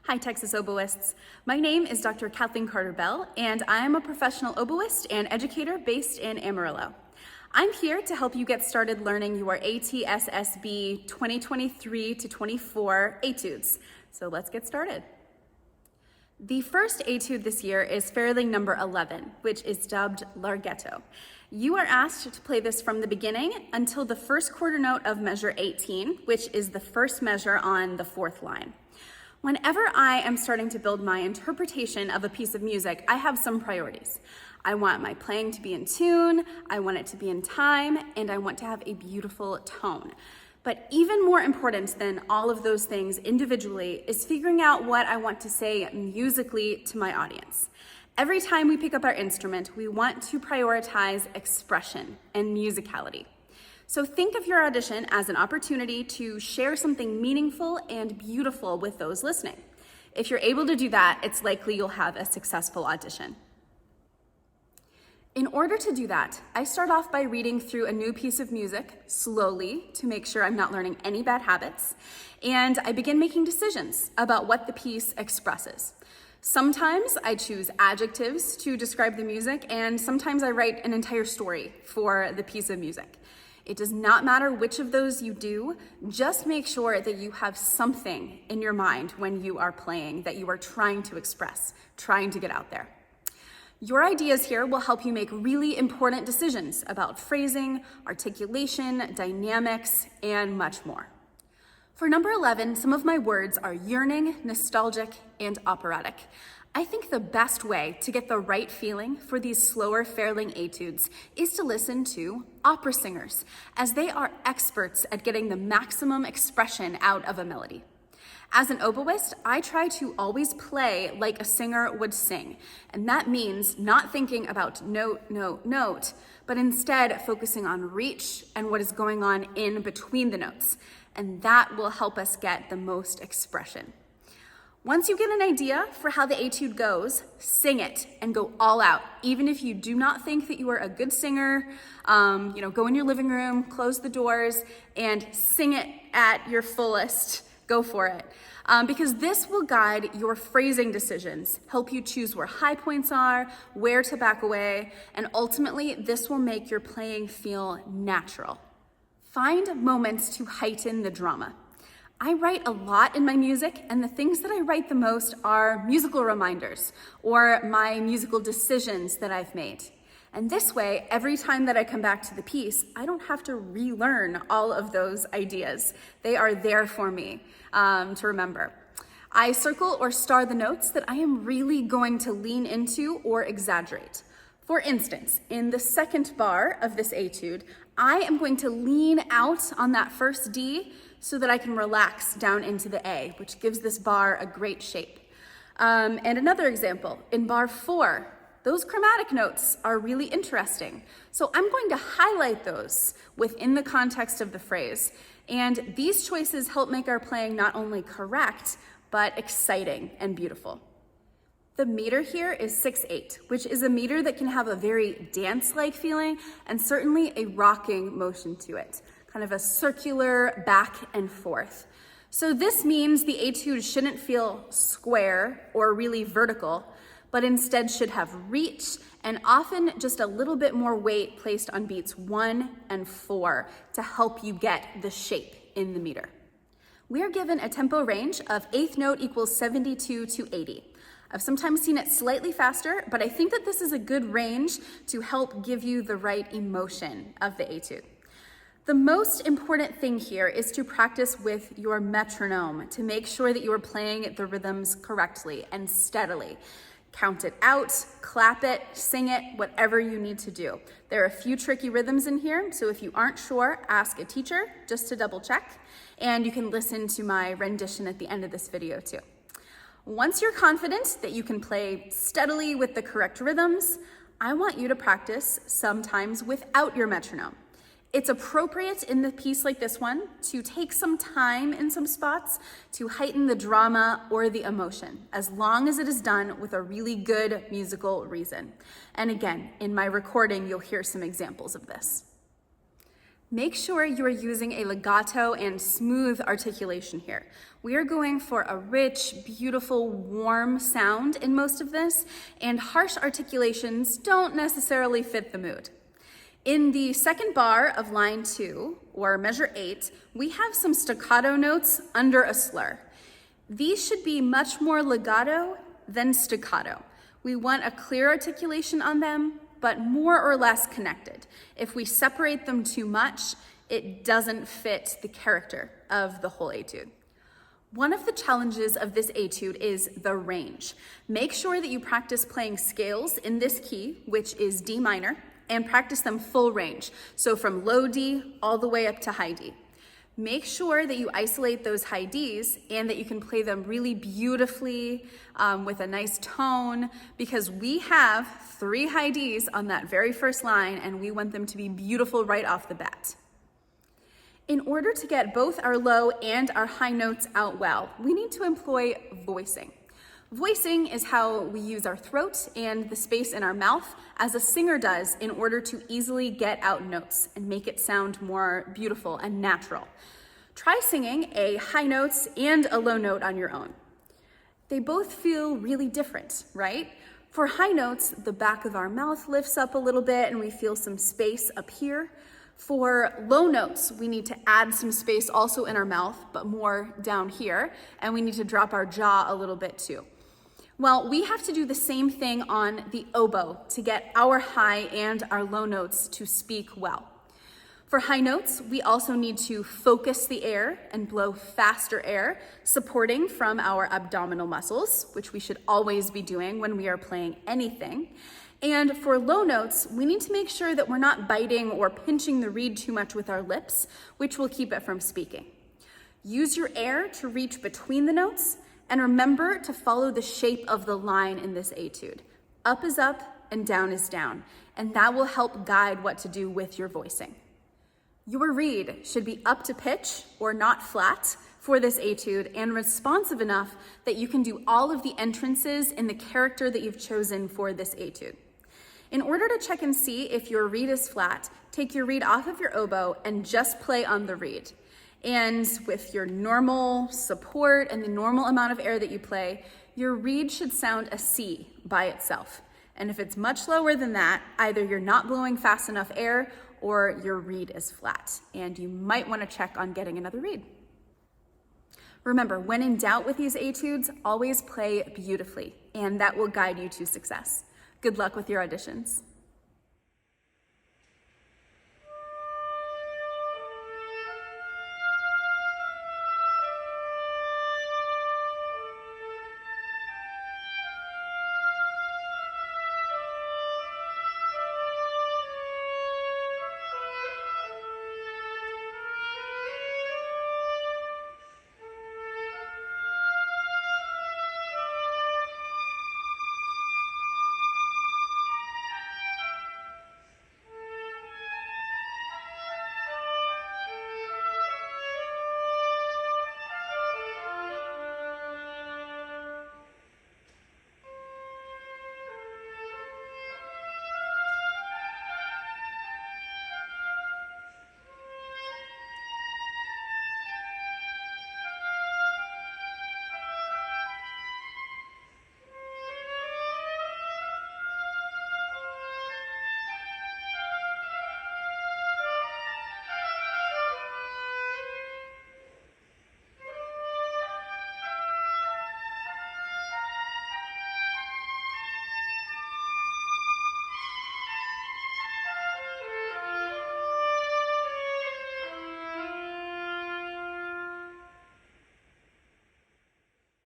Hi, Texas oboists. My name is Dr. Kathleen Carter Bell, and I am a professional oboist and educator based in Amarillo. I'm here to help you get started learning your ATSSB 2023 to 24 etudes. So let's get started. The first etude this year is Ferling number 11, which is dubbed Larghetto. You are asked to play this from the beginning until the first quarter note of measure 18, which is the first measure on the fourth line. Whenever I am starting to build my interpretation of a piece of music, I have some priorities. I want my playing to be in tune, I want it to be in time, and I want to have a beautiful tone. But even more important than all of those things individually is figuring out what I want to say musically to my audience. Every time we pick up our instrument, we want to prioritize expression and musicality. So think of your audition as an opportunity to share something meaningful and beautiful with those listening. If you're able to do that, it's likely you'll have a successful audition. In order to do that, I start off by reading through a new piece of music slowly to make sure I'm not learning any bad habits, and I begin making decisions about what the piece expresses. Sometimes I choose adjectives to describe the music, and sometimes I write an entire story for the piece of music. It does not matter which of those you do, just make sure that you have something in your mind when you are playing that you are trying to express, trying to get out there. Your ideas here will help you make really important decisions about phrasing, articulation, dynamics, and much more. For number 11, some of my words are yearning, nostalgic, and operatic. I think the best way to get the right feeling for these slower Ferling etudes is to listen to opera singers, as they are experts at getting the maximum expression out of a melody. As an oboist, I try to always play like a singer would sing, and that means not thinking about note, note, note, but instead focusing on reach and what is going on in between the notes, and that will help us get the most expression. Once you get an idea for how the etude goes, sing it and go all out. Even if you do not think that you are a good singer, go in your living room, close the doors, and sing it at your fullest. Go for it. Because this will guide your phrasing decisions, help you choose where high points are, where to back away, and ultimately this will make your playing feel natural. Find moments to heighten the drama. I write a lot in my music, and the things that I write the most are musical reminders or my musical decisions that I've made. And this way, every time that I come back to the piece, I don't have to relearn all of those ideas. They are there for me to remember. I circle or star the notes that I am really going to lean into or exaggerate. For instance, in the second bar of this etude, I am going to lean out on that first D so that I can relax down into the A, which gives this bar a great shape. And another example, in bar 4, those chromatic notes are really interesting. So I'm going to highlight those within the context of the phrase. And these choices help make our playing not only correct, but exciting and beautiful. The meter here is 6/8, which is a meter that can have a very dance-like feeling and certainly a rocking motion to it, kind of a circular back and forth. So this means the etude shouldn't feel square or really vertical, but instead should have reach and often just a little bit more weight placed on beats 1 and 4 to help you get the shape in the meter. We are given a tempo range of eighth note equals 72 to 80. I've sometimes seen it slightly faster, but I think that this is a good range to help give you the right emotion of the etude. The most important thing here is to practice with your metronome to make sure that you are playing the rhythms correctly and steadily. Count it out, clap it, sing it, whatever you need to do. There are a few tricky rhythms in here, so if you aren't sure, ask a teacher just to double check, and you can listen to my rendition at the end of this video too. Once you're confident that you can play steadily with the correct rhythms, I want you to practice sometimes without your metronome. It's appropriate in the piece like this one to take some time in some spots to heighten the drama or the emotion, as long as it is done with a really good musical reason. And again, in my recording, you'll hear some examples of this. Make sure you are using a legato and smooth articulation here. We are going for a rich, beautiful, warm sound in most of this, and harsh articulations don't necessarily fit the mood. In the second bar of line 2, or measure 8, we have some staccato notes under a slur. These should be much more legato than staccato. We want a clear articulation on them, but more or less connected. If we separate them too much, it doesn't fit the character of the whole etude. One of the challenges of this etude is the range. Make sure that you practice playing scales in this key, which is D minor, and practice them full range. So from low D all the way up to high D. Make sure that you isolate those high Ds and that you can play them really beautifully with a nice tone, because we have 3 high Ds on that very first line and we want them to be beautiful right off the bat. In order to get both our low and our high notes out well, we need to employ voicing. Voicing is how we use our throat and the space in our mouth as a singer does in order to easily get out notes and make it sound more beautiful and natural. Try singing a high notes and a low note on your own. They both feel really different, right? For high notes, the back of our mouth lifts up a little bit and we feel some space up here. For low notes, we need to add some space also in our mouth, but more down here, and we need to drop our jaw a little bit too. Well, we have to do the same thing on the oboe to get our high and our low notes to speak well. For high notes, we also need to focus the air and blow faster air, supporting from our abdominal muscles, which we should always be doing when we are playing anything. And for low notes, we need to make sure that we're not biting or pinching the reed too much with our lips, which will keep it from speaking. Use your air to reach between the notes, and remember to follow the shape of the line in this etude. Up is up and down is down, and that will help guide what to do with your voicing. Your reed should be up to pitch or not flat for this etude and responsive enough that you can do all of the entrances in the character that you've chosen for this etude. In order to check and see if your reed is flat, take your reed off of your oboe and just play on the reed. And with your normal support and the normal amount of air that you play, your reed should sound a C by itself. And if it's much lower than that, either you're not blowing fast enough air or your reed is flat, and you might want to check on getting another reed. Remember, when in doubt with these etudes, always play beautifully, and that will guide you to success. Good luck with your auditions.